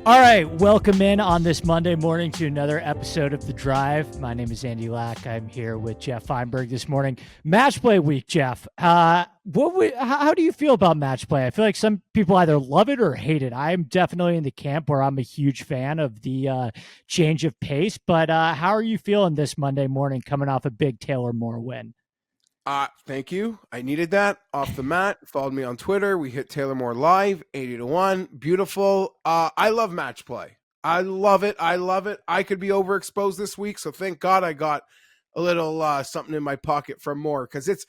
All right, welcome in on this Monday morning to another episode of The Drive. My name is Andy Lack. I'm here with Geoff Fienberg this morning. Match play week, Geoff. How do you feel about match play? I feel like some people either love it or hate it. I'm definitely in the camp where I'm a huge fan of the change of pace. But how are you feeling this Monday morning coming off a big Taylor Moore win? Thank you. I needed that off the mat. Followed me on Twitter. We hit Taylor Moore live, 80-1. Beautiful. I love match play. I love it. I could be overexposed this week, so thank God I got a little something in my pocket from Moore, because it's,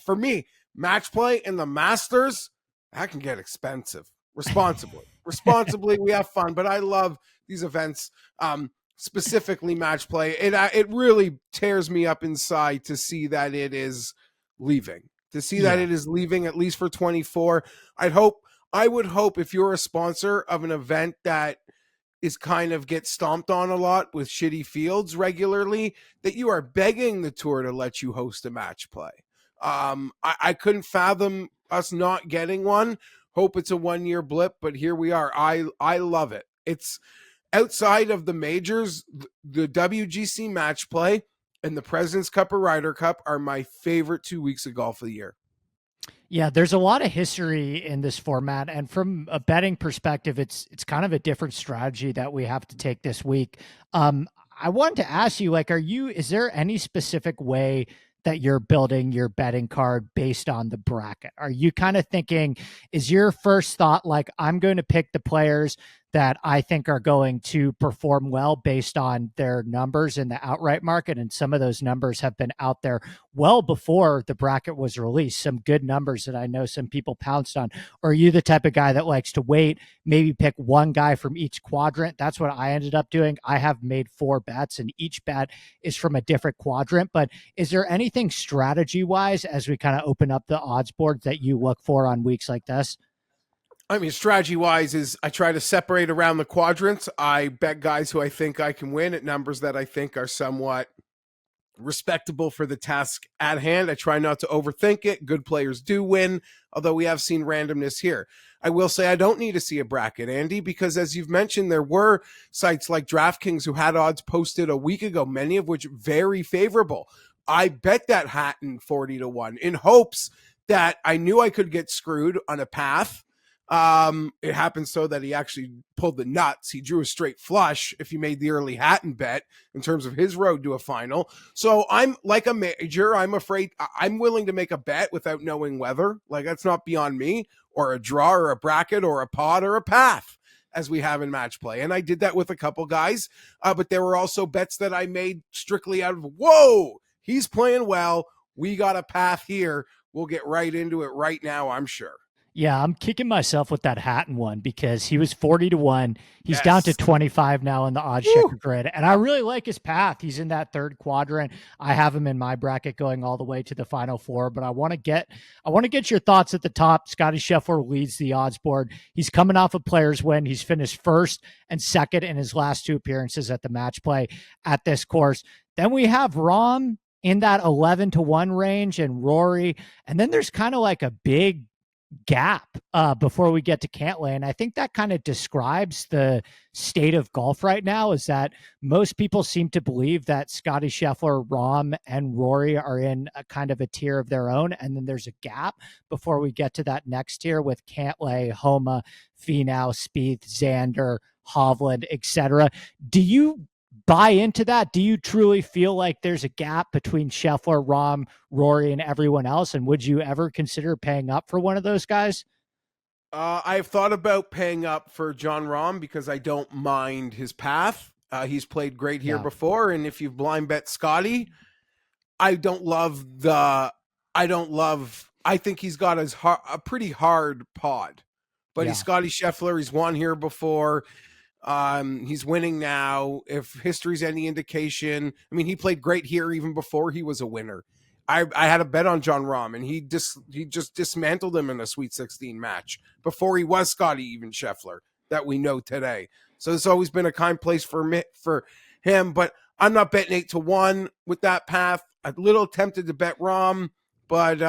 for me, match play in the Masters, that can get expensive. Responsibly, we have fun, but I love these events. Specifically match play. It really tears me up inside to see that it is leaving. That it is leaving, at least for 24. I would hope if you're a sponsor of an event that is kind of gets stomped on a lot with shitty fields regularly, that you are begging the tour to let you host a match play. I couldn't fathom us not getting one. Hope it's a 1-year blip, but here we are. I love it. It's outside of the majors, the WGC match play and the President's Cup or Ryder Cup are my favorite 2 weeks of golf of the year. Yeah, there's a lot of history in this format, and from a betting perspective, it's kind of a different strategy that we have to take this week. I wanted to ask you, is there any specific way that you're building your betting card based on the bracket? Are you kind of thinking, is your first thought like, I'm going to pick the players that I think are going to perform well based on their numbers in the outright market? And some of those numbers have been out there well before the bracket was released, some good numbers that I know some people pounced on. Or are you the type of guy that likes to wait, maybe pick one guy from each quadrant? That's what I ended up doing. I have made 4 bets, and each bet is from a different quadrant. But is there anything strategy-wise as we kind of open up the odds board that you look for on weeks like this? I mean, strategy-wise is I try to separate around the quadrants. I bet guys who I think I can win at numbers that I think are somewhat respectable for the task at hand. I try not to overthink it. Good players do win, although we have seen randomness here. I will say I don't need to see a bracket, Andy, because as you've mentioned, there were sites like DraftKings who had odds posted a week ago, many of which very favorable. I bet that Hatton 40-1 in hopes that I knew I could get screwed on a path. It happened so that he actually pulled the nuts. He drew a straight flush if he made the early Hatton bet in terms of his road to a final. So I'm like a major. I'm afraid I'm willing to make a bet without knowing whether. Like, that's not beyond me, or a draw or a bracket or a pot or a path, as we have in match play. And I did that with a couple guys, but there were also bets that I made strictly out of, whoa, he's playing well. We got a path here. We'll get right into it right now, I'm sure. Yeah, I'm kicking myself with that Hatton one because he was 40-1. He's down to 25 now in the oddschecker grid. And I really like his path. He's in that third quadrant. I have him in my bracket going all the way to the final 4, but I want to get your thoughts at the top. Scottie Scheffler leads the odds board. He's coming off a player's win. He's finished first and second in his last 2 appearances at the match play at this course. Then we have Rahm in that 11-1 range and Rory. And then there's kind of like a big gap before we get to Cantlay. And I think that kind of describes the state of golf right now, is that most people seem to believe that Scottie Scheffler, Rahm, and Rory are in a kind of a tier of their own. And then there's a gap before we get to that next tier with Cantlay, Homa, Finau, Spieth, Xander, Hovland, etc. Do you buy into that? Do you truly feel like there's a gap between Scheffler, Rahm, Rory, and everyone else? And would you ever consider paying up for one of those guys? I've thought about paying up for Jon Rahm because I don't mind his path. He's played great here before. And if you've blind bet Scotty, I think he's got a pretty hard pod, but he's Scottie Scheffler. He's won here before. He's winning now. If history's any indication, I mean, he played great here even before he was a winner. I had a bet on Jon Rahm, and he just dismantled him in a Sweet 16 match before he was Scottie even Scheffler that we know today. So it's always been a kind place for him, but I'm not betting 8-1 with that path. I'm a little tempted to bet Rahm, but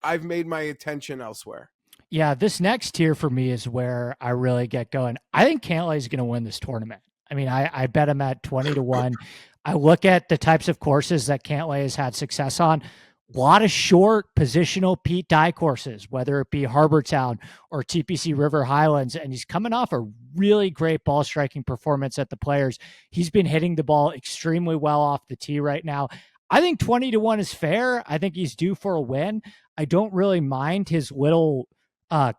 I've made my attention elsewhere. Yeah, this next tier for me is where I really get going. I think Cantlay is going to win this tournament. I mean, I bet him at 20 to 1. I look at the types of courses that Cantlay has had success on. A lot of short positional Pete Dye courses, whether it be Harbortown or TPC River Highlands. And he's coming off a really great ball striking performance at the Players. He's been hitting the ball extremely well off the tee right now. I think 20 to 1 is fair. I think he's due for a win. I don't really mind his little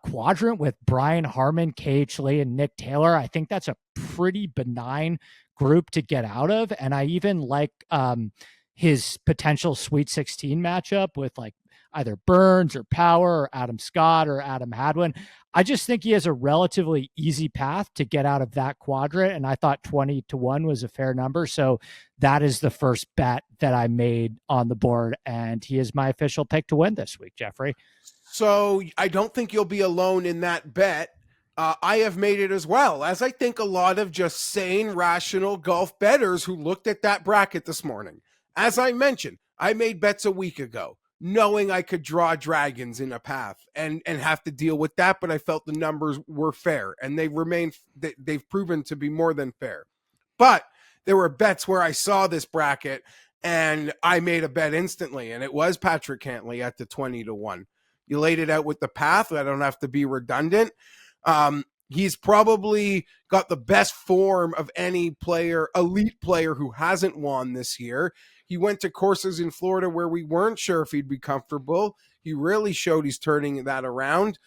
quadrant with Brian Harmon, KH Lee, and Nick Taylor. I think that's a pretty benign group to get out of. And I even like his potential Sweet 16 matchup with like either Burns or Power or Adam Scott or Adam Hadwin. I just think he has a relatively easy path to get out of that quadrant. And I thought 20 to 1 was a fair number. So that is the first bet that I made on the board. And he is my official pick to win this week, Jeffrey. So I don't think you'll be alone in that bet. I have made it as well, as I think a lot of just sane, rational golf bettors who looked at that bracket this morning. As I mentioned, I made bets a week ago, knowing I could draw dragons in a path and have to deal with that, but I felt the numbers were fair, and they've proven to be more than fair. But there were bets where I saw this bracket, and I made a bet instantly, and it was Patrick Cantlay at the 20 to 1. You laid it out with the path. I don't have to be redundant. He's probably got the best form of any player, elite player who hasn't won this year. He went to courses in Florida where we weren't sure if he'd be comfortable. He really showed he's turning that around.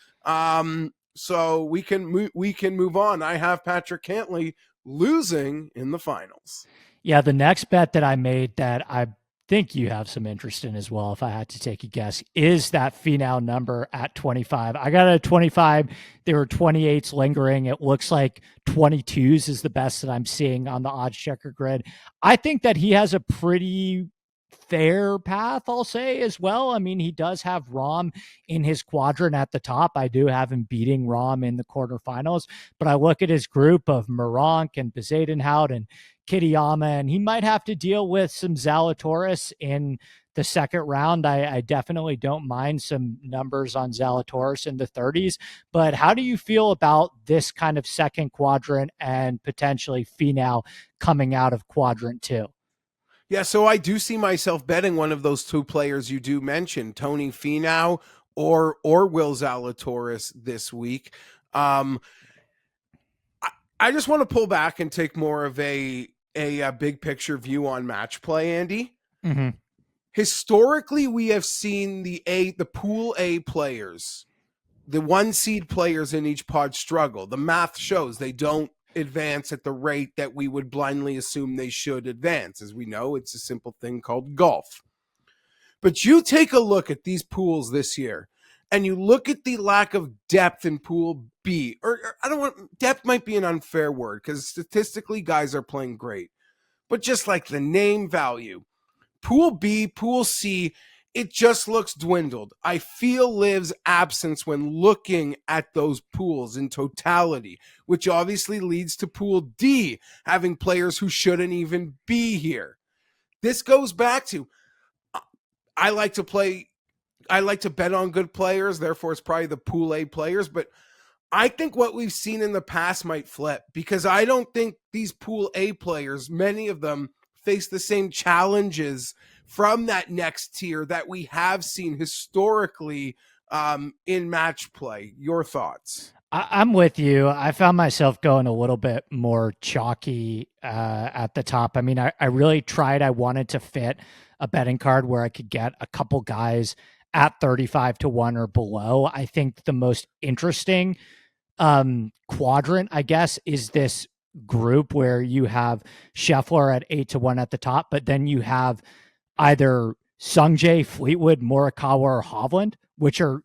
So we can move on. I have Patrick Cantlay losing in the finals. Yeah, the next bet that I made that I think you have some interest in as well, if I had to take a guess, is that Finau number at 25. I got a 25. There were 28s lingering. It looks like 22s is the best that I'm seeing on the odds checker grid. I think that he has a pretty fair path, I'll say, as well. I mean, he does have Rahm in his quadrant at the top. I do have him beating Rahm in the quarterfinals, but I look at his group of Moronk and Bezadenhout and Kitayama, and he might have to deal with some Zalatoris in the second round. I definitely don't mind some numbers on Zalatoris in the 30s, but how do you feel about this kind of second quadrant and potentially Finau coming out of quadrant 2? Yeah, so I do see myself betting one of those two players you do mention, Tony Finau or Will Zalatoris this week. I just want to pull back and take more of a big picture view on match play, Andy. Mm-hmm. Historically, we have seen the Pool A players, the 1 seed players in each pod struggle. The math shows they don't advance at the rate that we would blindly assume they should advance. As we know, it's a simple thing called golf. But you take a look at these pools this year, and you look at the lack of depth in Pool B, or I don't want, depth might be an unfair word because statistically guys are playing great, but just like the name value, Pool B, Pool C, it just looks dwindled. I feel Liv's absence when looking at those pools in totality, which obviously leads to Pool D having players who shouldn't even be here. This goes back to, I like to bet on good players, therefore it's probably the Pool A players, but I think what we've seen in the past might flip because I don't think these Pool A players, many of them, face the same challenges from that next tier that we have seen historically in match play. Your thoughts? I'm with you. I found myself going a little bit more chalky at the top. I mean, I really tried. I wanted to fit a betting card where I could get a couple guys at 35 to 1 or below. I think the most interesting quadrant, I guess, is this group where you have Scheffler at 8 to 1 at the top, but then you have either Sungjae, Fleetwood, Morikawa, or Hovland, which are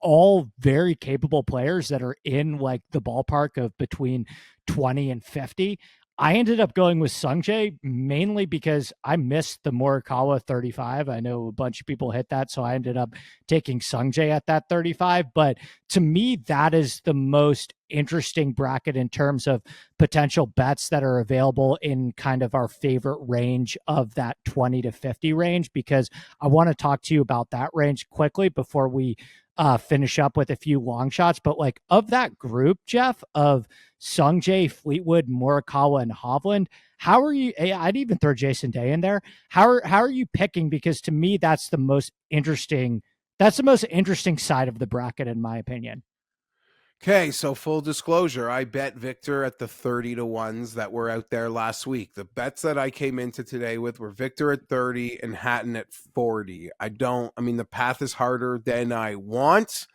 all very capable players that are in like the ballpark of between 20 and 50. I ended up going with Sungjae mainly because I missed the Morikawa 35. I know a bunch of people hit that, so I ended up taking Sungjae at that 35. But to me, that is the most interesting bracket in terms of potential bets that are available in kind of our favorite range of that 20 to 50 range, because I want to talk to you about that range quickly before we finish up with a few long shots. But like of that group, Geoff, of Sungjae, Fleetwood, Morikawa, and Hovland, how are you? I'd even throw Jason Day in there. How are you picking? Because to me, that's the most interesting. That's the most interesting side of the bracket, in my opinion. Okay, so full disclosure, I bet Victor at the 30 to ones that were out there last week. The bets that I came into today with were Victor at 30 and Hatton at 40. I mean, the path is harder than I want.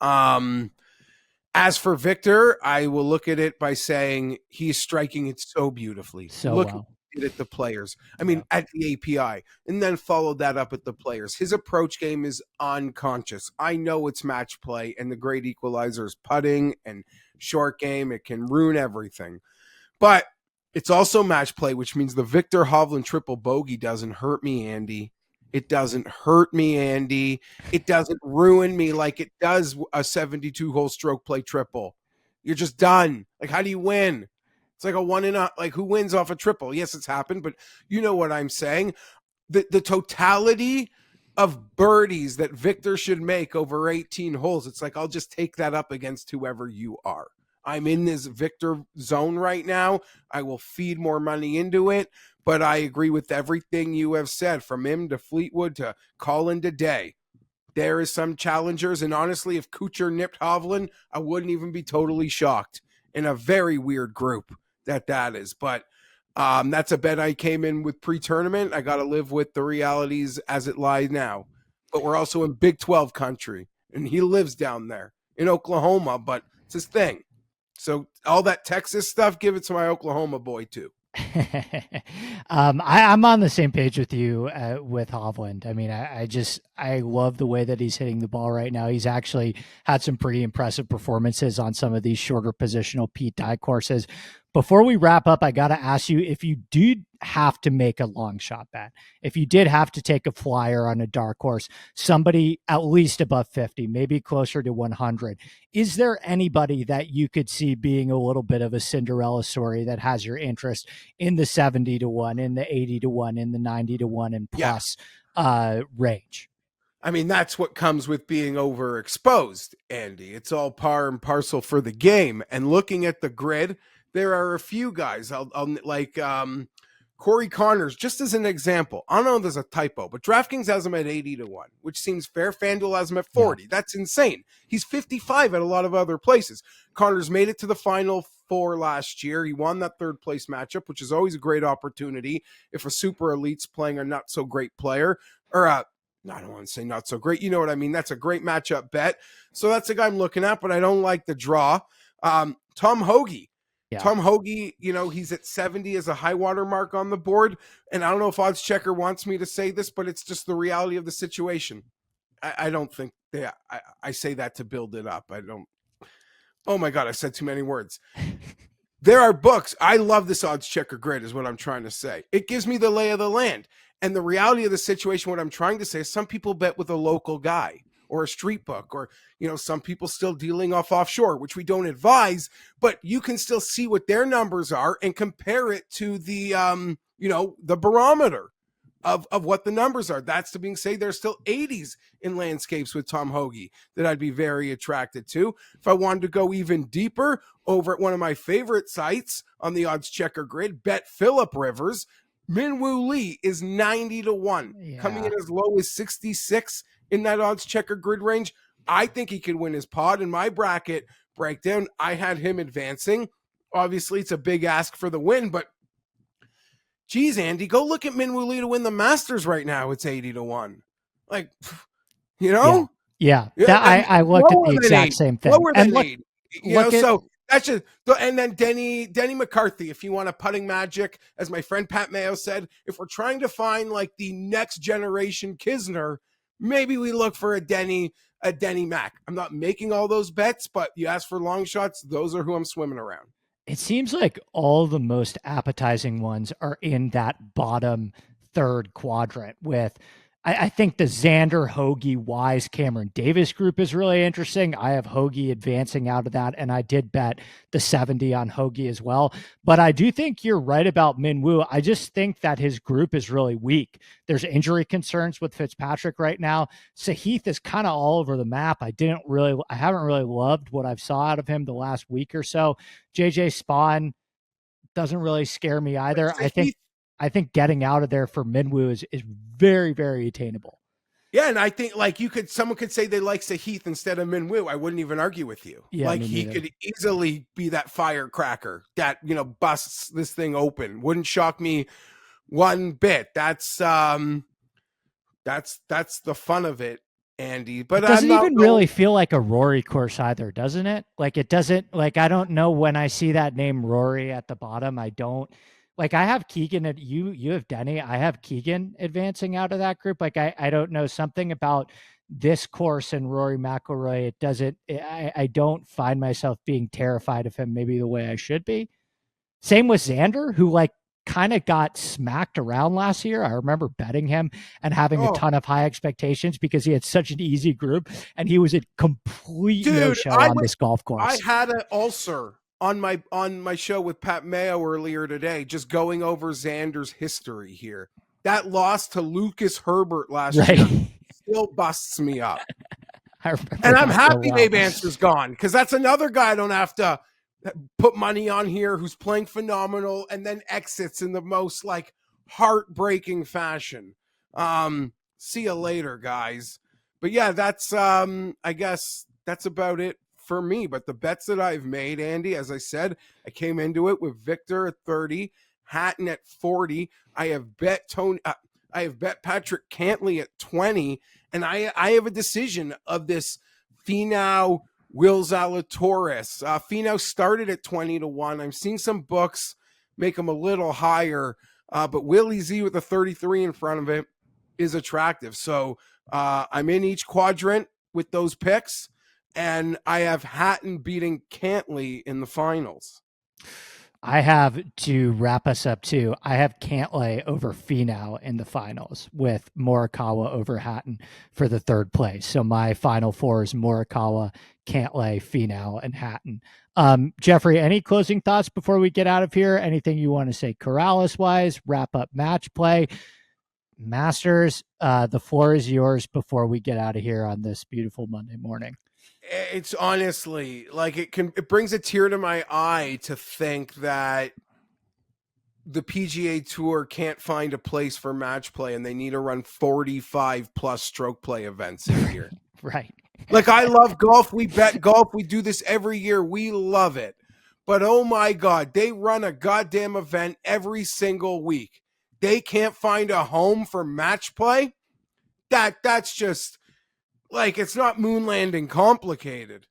As for Victor, I will look at it by saying he's striking it so beautifully. So Look well. at the players. I mean, at the API, and then followed that up at the players. His approach game is unconscious. I know it's match play, and the great equalizer is putting and short game. It can ruin everything. But it's also match play, which means the Victor Hovland triple bogey doesn't hurt me, Andy. It doesn't hurt me, Andy. It doesn't ruin me like it does a 72-hole stroke play triple. You're just done. Like, how do you win? It's like a one in a, like, who wins off a triple? Yes, it's happened, but you know what I'm saying. The totality of birdies that Victor should make over 18 holes, it's like, I'll just take that up against whoever you are. I'm in this Victor zone right now. I will feed more money into it, but I agree with everything you have said, from him to Fleetwood to Colin to Day. There is some challengers, and honestly, if Kuchar nipped Hovland, I wouldn't even be totally shocked. In a very weird group that is. But that's a bet I came in with pre-tournament. I got to live with the realities as it lies now. But we're also in Big 12 country, and he lives down there in Oklahoma, but it's his thing. So all that Texas stuff, give it to my Oklahoma boy too. I'm on the same page with you with Hovland. I mean, I love the way that he's hitting the ball right now. He's actually had some pretty impressive performances on some of these shorter positional Pete Dye courses. Before we wrap up, I got to ask you, if you did have to make a long shot bet, if you did have to take a flyer on a dark horse, somebody at least above 50, maybe closer to 100, is there anybody that you could see being a little bit of a Cinderella story that has your interest in the 70 to 1, in the 80 to 1, in the 90 to 1 and plus range? I mean, that's what comes with being overexposed, Andy. It's all par and parcel for the game. And looking at the grid, there are a few guys. I'll like Corey Connors, just as an example. I don't know if there's a typo, but DraftKings has him at 80 to 1, which seems fair. FanDuel has him at 40. Yeah. That's insane. He's 55 at a lot of other places. Connors made it to the Final Four last year. He won that third place matchup, which is always a great opportunity if a super elite's playing a not so great player, or I don't want to say not so great. You know what I mean? That's a great matchup bet. So that's the guy I'm looking at, but I don't like the draw. Tom Hoagie. Yeah. Tom Hoagie, you know, he's at 70 as a high water mark on the board. And I don't know if oddschecker wants me to say this, but it's just the reality of the situation. I don't think I say that to build it up. I don't. Oh my God, I said too many words. There are books. I love this oddschecker grid is what I'm trying to say. It gives me the lay of the land. And the reality of the situation, what I'm trying to say is some people bet with a local guy or a street book, or, you know, some people still dealing offshore, which we don't advise, but you can still see what their numbers are and compare it to the, you know, the barometer of what the numbers are. That's to being said, there's still 80s in landscapes with Tom Hoagie that I'd be very attracted to. If I wanted to go even deeper, over at one of my favorite sites on the oddschecker grid, Bet Phillip Rivers, Minwoo Lee is 90 to 1, coming in as low as 66 in that oddschecker grid range. I think he could win his pod. In my bracket breakdown, I had him advancing. Obviously, it's a big ask for the win, but geez, Andy, go look at Minwoo Lee to win the Masters right now. It's 80 to 1. Like, you know? Yeah. I looked at the exact same thing. Lower than 8. You know, so that's just, and then Denny McCarthy, if you want a putting magic, as my friend Pat Mayo said, if we're trying to find like the next generation Kisner, maybe we look for a Denny Mac. I'm not making all those bets, but you ask for long shots, those are who I'm swimming around. It seems like all the most appetizing ones are in that bottom third quadrant with, I think the Xander, Hoagie, Wise, Cameron Davis group is really interesting. I have Hoagie advancing out of that, and I did bet the 70 on Hoagie as well. But I do think you're right about Min Woo. I just think that his group is really weak. There's injury concerns with Fitzpatrick right now. Sahith is kind of all over the map. I haven't really loved what I've saw out of him the last week or so. JJ Spawn doesn't really scare me either. I think getting out of there for Minwoo is very, very attainable. Yeah, and I think someone could say they like Sahith instead of Minwoo. I wouldn't even argue with you. Yeah, he could easily be that firecracker that, busts this thing open. Wouldn't shock me one bit. That's the fun of it, Andy. But it doesn't even really feel like a Rory course either, doesn't it? Like it doesn't, I don't know when I see that name Rory at the bottom. I don't. I have Keegan you have Denny. I have Keegan advancing out of that group. I don't know, something about this course and Rory McIlroy. It doesn't. I don't find myself being terrified of him maybe the way I should be. Same with Xander, who kind of got smacked around last year. I remember betting him and having a ton of high expectations because he had such an easy group, and he was a complete no-show on this golf course. I had an ulcer on my show with Pat Mayo earlier today, just going over Xander's history here. That loss to Lucas Herbert last year still busts me up. And I'm happy Abe Answer's gone, because that's another guy I don't have to put money on here who's playing phenomenal and then exits in the most heartbreaking fashion. See you later, guys. But yeah, that's I guess that's about it for me. But the bets that I've made, Andy, as I said, I came into it with Victor at 30, Hatton at 40. I have bet Patrick Cantley at 20, and I have a decision of this Finau Will Zalatoris. Finau started at 20-1. I'm seeing some books make him a little higher, but Willie Z with a 33 in front of it is attractive. So I'm in each quadrant with those picks, and I have Hatton beating Cantley in the finals. I have, to wrap us up too, I have Cantlay over Finau in the finals with Morikawa over Hatton for the third place. So my final four is Morikawa, Cantlay, Finau, and Hatton. Jeffrey, any closing thoughts before we get out of here? Anything you want to say Corrales-wise, wrap up match play? Masters, the floor is yours before we get out of here on this beautiful Monday morning. It's honestly it brings a tear to my eye to think that the PGA Tour can't find a place for match play and they need to run 45 plus stroke play events a year. Right. I love golf. We bet golf. We do this every year. We love it. But oh my God, they run a goddamn event every single week. They can't find a home for match play. That's just it's not moon landing complicated.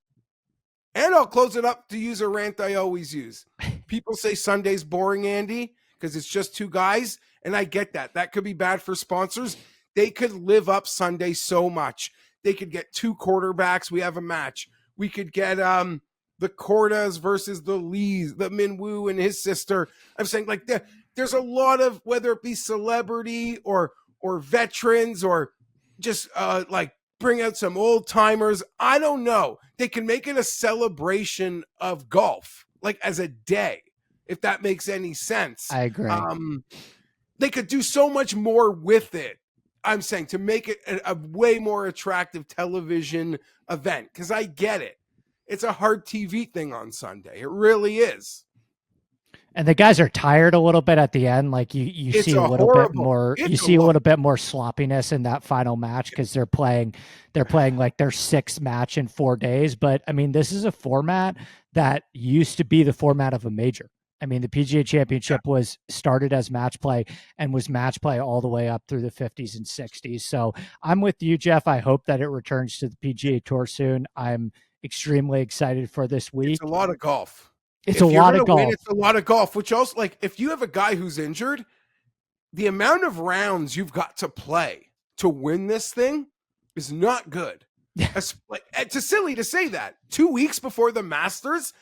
And I'll close it up to use a rant I always use. People say Sunday's boring, Andy, because it's just two guys. And I get that. That could be bad for sponsors. They could live up Sunday so much. They could get two quarterbacks. We have a match. We could get the Cordas versus the Lees, the Minwoo and his sister. I'm saying there's a lot of, whether it be celebrity or veterans or just bring out some old timers. I don't know. They can make it a celebration of golf, as a day, if that makes any sense. I agree. They could do so much more with it. I'm saying to make it a way more attractive television event, because I get it. It's a hard TV thing on Sunday. It really is. And the guys are tired a little bit at the end. You see a little bit more. You see a little bit more sloppiness in that final match because they're playing their sixth match in 4 days. But I mean, this is a format that used to be the format of a major. I mean, the PGA Championship was started as match play and was match play all the way up through the 50s and 60s. So I'm with you, Jeff. I hope that it returns to the PGA Tour soon. I'm extremely excited for this week. It's a lot of golf. It's a lot of golf. It's a lot of golf, which also, if you have a guy who's injured, the amount of rounds you've got to play to win this thing is not good. It's silly to say that. 2 weeks before the Masters,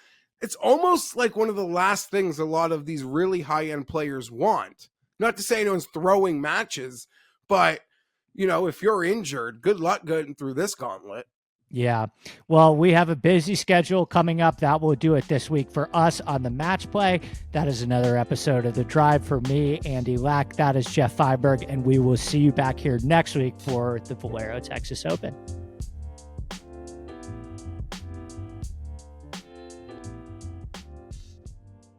it's almost like one of the last things a lot of these really high-end players want. Not to say anyone's throwing matches, but if you're injured, good luck getting through this gauntlet. Yeah. Well, we have a busy schedule coming up. That will do it this week for us on the Match Play. That is another episode of The Drive for me, Andy Lack. That is Geoff Fienberg, and we will see you back here next week for the Valero Texas Open.